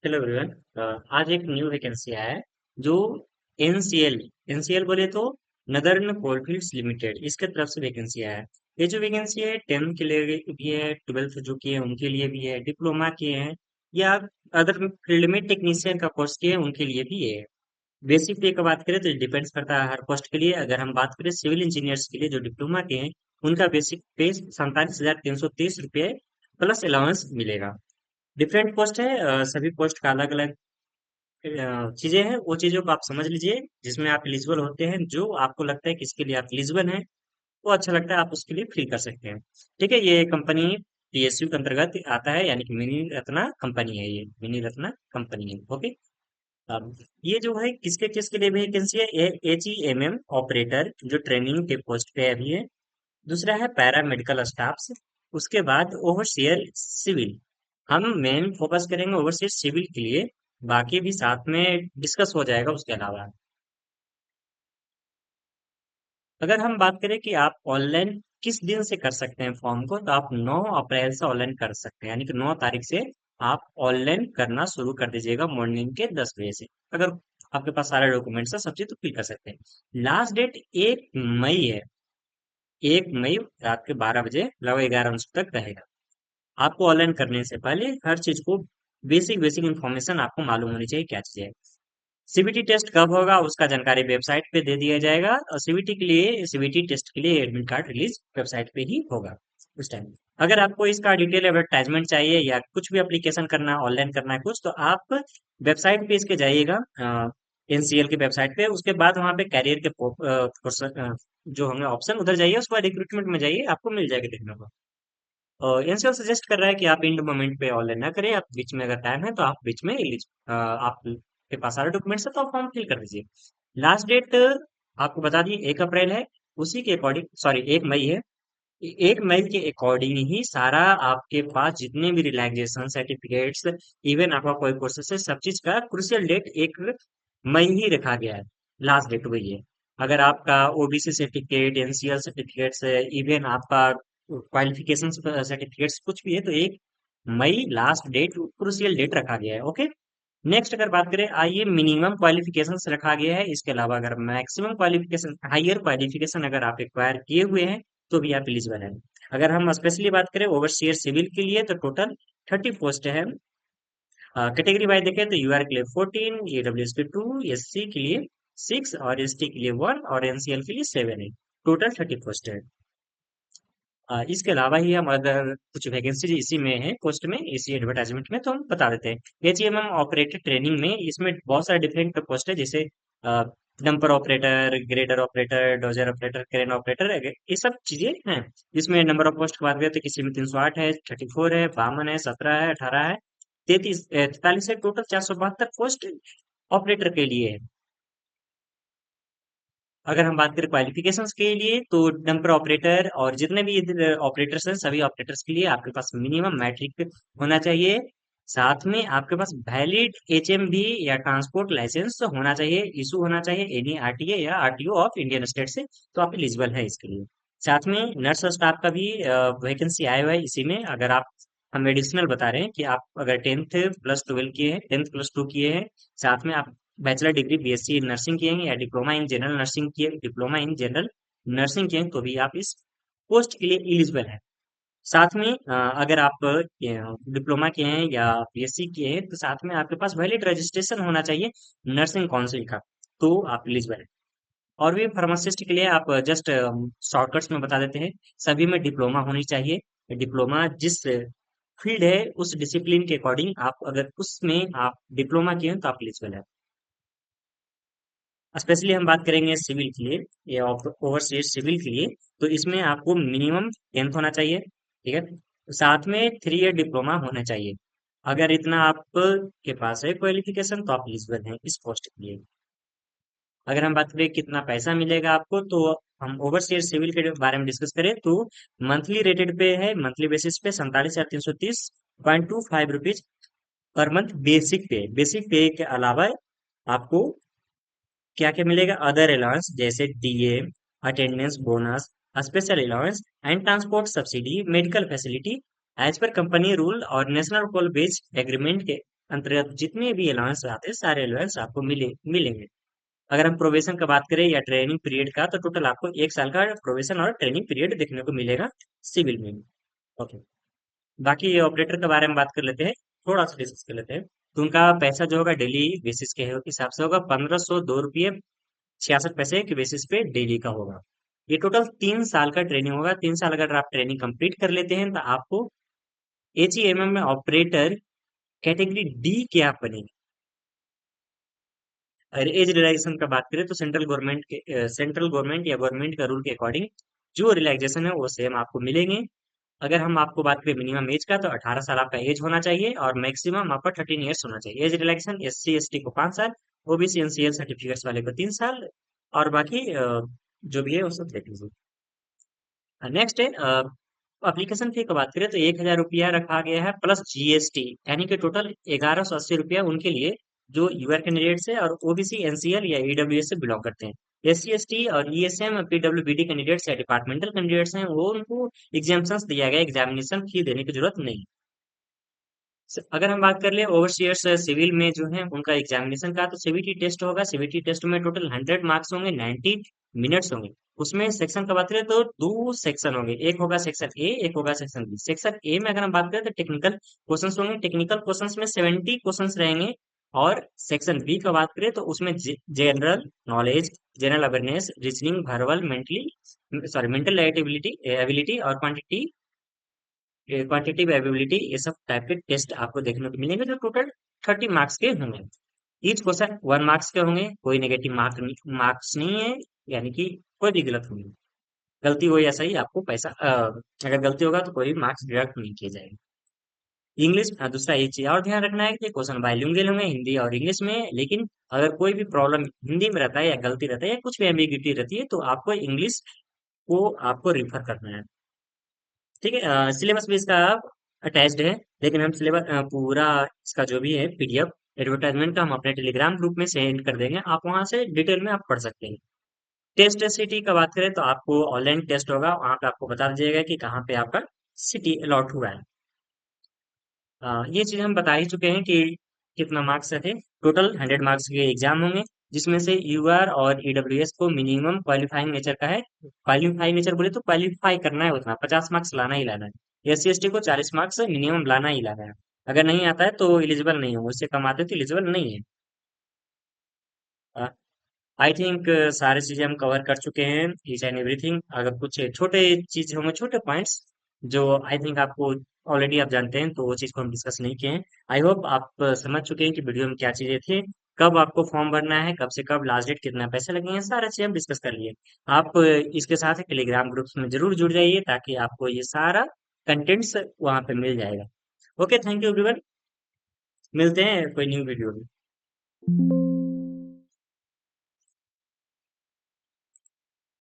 Hello everyone. आज एक new vacancy आया है जो एनसीएल एनसीएल बोले तो नदर्न कोलफील्ड्स लिमिटेड इसके तरफ से वैकेंसी आया है। ये जो वैकेंसी है 10th के लिए भी है, 12th जो किए हैं उनके लिए भी है, डिप्लोमा किए हैं या अदर फील्ड में टेक्नीशियन का कोर्स किए हैं उनके लिए भी ये है। बेसिक पे का बात करें तो डिपेंड्स करता है हर पोस्ट के लिए। अगर हम बात करें सिविल इंजीनियर्स के लिए जो डिप्लोमा के हैं उनका बेसिक पे 47,330 रुपये प्लस अलाउंस मिलेगा। डिफरेंट पोस्ट है, सभी पोस्ट का अलग अलग चीजें हैं। वो चीजों को आप समझ लीजिए जिसमें आप एलिजिबल होते हैं, जो आपको लगता है कि इसके लिए आप एलिजिबल हैं, वो अच्छा लगता है आप उसके लिए फिल कर सकते हैं। ठीक है, ये कंपनी पीएसयू के अंतर्गत आता है, यानी कि मिनी रत्ना कंपनी है, ये मिनी रत्ना कंपनी है। ओके। अब ये जो है किसके किसके लिए वैकेंसी है, HEMM ऑपरेटर जो ट्रेनिंग के पोस्ट पे अभी है। दूसरा है पैरा मेडिकल स्टाफ्स। उसके बाद ओवरसियर सिविल। हम मेन फोकस करेंगे ओवरसीज सिविल के लिए, बाकी भी साथ में डिस्कस हो जाएगा उसके अलावा। अगर हम बात करें कि आप ऑनलाइन किस दिन से कर सकते हैं फॉर्म को, तो आप 9 अप्रैल से ऑनलाइन कर सकते हैं, यानी कि 9 तारीख से आप ऑनलाइन करना शुरू कर दीजिएगा मॉर्निंग के 10 बजे से। अगर आपके पास सारे डॉक्यूमेंट्स है सब चीज तो फिल कर सकते हैं। लास्ट डेट 1 मई है। 1 मई रात के 12 बजे लगभग 11 बजे तक रहेगा। आपको ऑनलाइन करने से पहले हर चीज को बेसिक बेसिक इंफॉर्मेशन आपको मालूम होनी चाहिए क्या चीज है। सीबीटी टेस्ट कब होगा उसका जानकारी वेबसाइट पे दे दिया जाएगा, और सीबीटी टेस्ट के लिए एडमिट कार्ड रिलीज वेबसाइट पे ही होगा उस टाइम। अगर आपको इसका डिटेल एडवर्टाइजमेंट चाहिए या कुछ भी एप्लीकेशन करना है, ऑनलाइन करना है कुछ, तो आप वेबसाइट पे इसके जाइएगा, एनसीएल की वेबसाइट पे। उसके बाद वहाँ पे कैरियर के जो हमें ऑप्शन, उधर जाइए, उसके बाद रिक्रूटमेंट में जाइए, आपको मिल जाएगा देखने को। एनसीएल सजेस्ट कर रहा है कि आप इंड मोमेंट पे ऑनलाइन ना करें, आप बीच में अगर टाइम है तो आप बीच में आपके पास सारे डॉक्यूमेंट्स है तो आप फॉर्म फिल कर दीजिए। लास्ट डेट आपको बता दी 1 अप्रैल है। उसी के अकॉर्डिंग, सॉरी, 1 मई है। 1 मई के अकॉर्डिंग ही सारा आपके पास जितने भी रिलैक्सेशन सर्टिफिकेट्स, इवन आपका कोई प्रोसेस है, सब चीज का क्रुशियल डेट 1 मई ही रखा गया है। लास्ट डेट वही है। अगर आपका OBC certificate, NCL certificates, even आपका क्वालिफिकेशन सर्टिफिकेट्स कुछ भी है, तो 1 मई लास्ट डेट क्रुशियल डेट रखा गया है। ओके। नेक्स्ट अगर बात करें, आइए, मिनिमम क्वालिफिकेशंस रखा गया है। इसके अलावा अगर मैक्सिमम क्वालिफिकेशन, हायर क्वालिफिकेशन अगर आप एक्वायर किए हुए हैं तो भी आप एलिजिबल हैं। अगर हम स्पेशली बात करें ओवरसीयर सिविल के लिए, तो टोटल 30 पोस्ट है। कैटेगरी वाइज देखें तो यूआर के लिए 14, ईडब्ल्यूएस के 2, एससी के लिए 6 और एसटी के लिए 1 और एनसीएल के लिए 7 है। टोटल 30 पोस्ट है। इसके अलावा ही हम अगर कुछ वैकेंसी इसी में है पोस्ट में, इसी एडवर्टाइजमेंट में, तो हम बता देते हैं। एचईएमएम ऑपरेटर ट्रेनिंग में इसमें बहुत सारे डिफरेंट पोस्ट है, जैसे dumper operator, grader operator, dozer operator, crane operator, ये सब चीजें हैं। इसमें नंबर ऑफ पोस्ट की बात करें तो किसी में 308 है, 34 है, 52 है, 17 है, 18 है, 43 है। टोटल 472 पोस्ट ऑपरेटर के लिए है। अगर हम बात करें क्वालिफिकेशंस के लिए, तो डंपर ऑपरेटर और जितने भी ऑपरेटर्स हैं, सभी ऑपरेटर्स के लिए आपके पास मिनिमम मैट्रिक होना चाहिए। साथ में आपके पास वैलिड एचएमवी या ट्रांसपोर्ट लाइसेंस होना चाहिए, इशू होना चाहिए एनी आरटीए या आरटीओ ऑफ इंडियन स्टेट से, तो आप एलिजिबल है इसके लिए। साथ में नर्स और स्टाफ का भी वैकेंसी आया हुआ है इसी में। अगर आप, हम एडिशनल बता रहे हैं कि आप अगर 10th+12 किए हैं, 10th+2 किए हैं, साथ में आप बैचलर डिग्री बीएससी नर्सिंग किए हैं या डिप्लोमा इन जनरल नर्सिंग किए, डिप्लोमा इन जनरल नर्सिंग किए हैं, तो भी आप इस पोस्ट के लिए एलिजिबल हैं। साथ में अगर आप डिप्लोमा किए हैं या बीएससी किए हैं, तो साथ में आपके पास वैलिड रजिस्ट्रेशन होना चाहिए नर्सिंग काउंसिल का, तो आप एलिजिबल हैं। और भी फार्मासिस्ट के लिए आप जस्ट शॉर्टकट्स में बता देते हैं, सभी में डिप्लोमा होनी चाहिए। डिप्लोमा जिस फील्ड है उस डिसिप्लिन के अकॉर्डिंग, आप अगर उसमें आप डिप्लोमा किए हैं तो आप एलिजिबल है। स्पेशली हम बात करेंगे सिविल के लिए या ओवरसीज सिविल के लिए, तो इसमें आपको मिनिमम 10th होना चाहिए। ठीक है, साथ में 3 ईयर डिप्लोमा होना चाहिए। अगर इतना आपके पास है क्वालिफिकेशन तो आप एलिजिबल हैं इस पोस्ट के लिए। अगर हम बात करें कितना पैसा मिलेगा आपको, तो हम ओवरसीज सिविल के बारे में डिस्कस करें तो मंथली रेटेड पे है, मंथली बेसिस पे 47,330.25 रुपीज पर मंथ बेसिक पे के अलावा आपको क्या क्या मिलेगा, अदर अलाउंस जैसे DA, attendance bonus, special allowance and transport subsidy, medical facility as per company rule और नेशनल कोल बेस्ड एग्रीमेंट के अंतर्गत जितने भी अलाउंस आते हैं सारे अलाउंस आपको मिलेंगे। अगर हम प्रोबेशन का बात करें या ट्रेनिंग पीरियड का, तो टोटल आपको 1 साल का प्रोबेशन और ट्रेनिंग पीरियड देखने को मिलेगा सिविल में। ओके। बाकी ऑपरेटर के बारे में बात कर लेते हैं, थोड़ा सा डिस्कस कर लेते हैं। तो उनका पैसा जो होगा डेली बेसिस के हिसाब से होगा, 1502 रुपये 66 पैसे के बेसिस पे डेली का होगा। ये टोटल 3 साल का ट्रेनिंग होगा। 3 साल अगर आप ट्रेनिंग कंप्लीट कर लेते हैं तो आपको HEMM में ऑपरेटर कैटेगरी डी के आप बनेंगे। अगर एज रिलैक्सेशन का बात करें तो सेंट्रल गवर्नमेंट या गवर्नमेंट का रूल के अकॉर्डिंग जो रिलैक्सेशन है वो सेम आपको मिलेंगे। अगर हम आपको बात करें मिनिमम एज का, तो 18 साल आपका एज होना चाहिए और मैक्सिमम आपका 13 ईयर्स होना चाहिए। एज रिलैक्सेशन SC ST को 5 साल, OBC NCL सर्टिफिकेट्स वाले को 3 साल, और बाकी जो भी है वो सब देख लीजिए। नेक्स्ट है एप्लीकेशन फी की बात करें तो 1,000 रुपया रखा गया है प्लस GST, यानी कि टोटल 1180 रुपया उनके लिए जो यूआर कैंडिडेट्स है और OBC NCL या EWS से बिलोंग करते हैं। SC ST और ESM PWBD कैंडिडेट्स या डिपार्टमेंटल कैंडिडेट्स हैं, वो उनको एग्जामेशन दिया गया, एग्जामिनेशन फी देने की जरूरत नहीं। अगर हम बात कर ले ओवरसीयर्स सिविल में जो है उनका एग्जामिनेशन का, तो CBT टेस्ट होगा। CBT टेस्ट में टोटल 100 मार्क्स होंगे, 90 मिनट्स होंगे। उसमें सेक्शन का बात करें तो 2 सेक्शन होंगे, एक होगा सेक्शन ए, एक होगा सेक्शन बी। सेक्शन ए में अगर हम बात करें तो टेक्निकल क्वेश्चंस होंगे, टेक्निकल क्वेश्चंस में 70 क्वेश्चंस रहेंगे। और सेक्शन बी का बात करें तो उसमें general knowledge, general awareness, reasoning, verbal, mental ability ability और क्वांटिटेटिव एबिलिटी, ये सब टाइप के टेस्ट आपको देखने को मिलेंगे जो टोटल 30 मार्क्स के होंगे। ईच क्वेश्चन 1 मार्क्स के होंगे, कोई नेगेटिव मार्क्स नहीं है, यानी कि कोई भी गलत होंगे। गलती हो या सही आपको पैसा अगर गलती होगा तो कोई मार्क्स डिडक्ट नहीं किए जाएंगे। इंग्लिश दूसरा एक चीज और ध्यान रखना है कि क्वेश्चन बाइलिंगुअल होंगे, हिंदी और इंग्लिश में। लेकिन अगर कोई भी प्रॉब्लम हिंदी में रहता है या गलती रहता है या कुछ भी एम्बिग्यूटी रहती है तो आपको इंग्लिश को आपको रिफर करना है। ठीक है। सिलेबस भी इसका अटैच्ड है, लेकिन हम सिलेबस पूरा इसका जो भी है PDF एडवर्टाइजमेंट का हम अपने टेलीग्राम ग्रुप में सेंड कर देंगे, आप वहां से डिटेल में आप पढ़ सकते हैं। टेस्ट सिटी का बात करें तो आपको ऑनलाइन टेस्ट होगा, वहां पे आपको बता दीजिएगा कि कहाँ पे आपका सिटी अलॉट हुआ है। ये चीज हम बता ही चुके हैं कि कितना मार्क्स थे। टोटल 100 मार्क्स के एग्जाम होंगे, जिसमें से UR और EWS को मिनिमम क्वालिफाइंग नेचर का है। क्वालिफाइंग नेचर बोले तो क्वालिफाई करना है, उतना 50 मार्क्स लाना ही लाना है। SC ST को 40 मार्क्स मिनिमम लाना ही लाना है। अगर नहीं आता है तो एलिजिबल नहीं हो, उससे कम आते तो एलिजिबल नहीं है। आई थिंक सारी चीजें हम कवर कर चुके हैं, ईच एंड एवरीथिंग। अगर कुछ छोटे चीज होंगे, छोटे पॉइंट्स जो आई थिंक आपको ऑलरेडी आप जानते हैं, तो वो चीज को हम डिस्कस नहीं किए हैं। आई होप आप समझ चुके हैं कि वीडियो में क्या चीजें थी, कब आपको फॉर्म भरना है, कब से कब लास्ट डेट, कितना पैसे लगेंगे, सारा चीज हम डिस्कस कर लिए। आप इसके साथ टेलीग्राम ग्रुप्स में जरूर जुड़ जाइए ताकि आपको ये सारा कंटेंट्स वहां पे मिल जाएगा। Okay, thank you everyone. मिलते हैं कोई न्यू वीडियो में।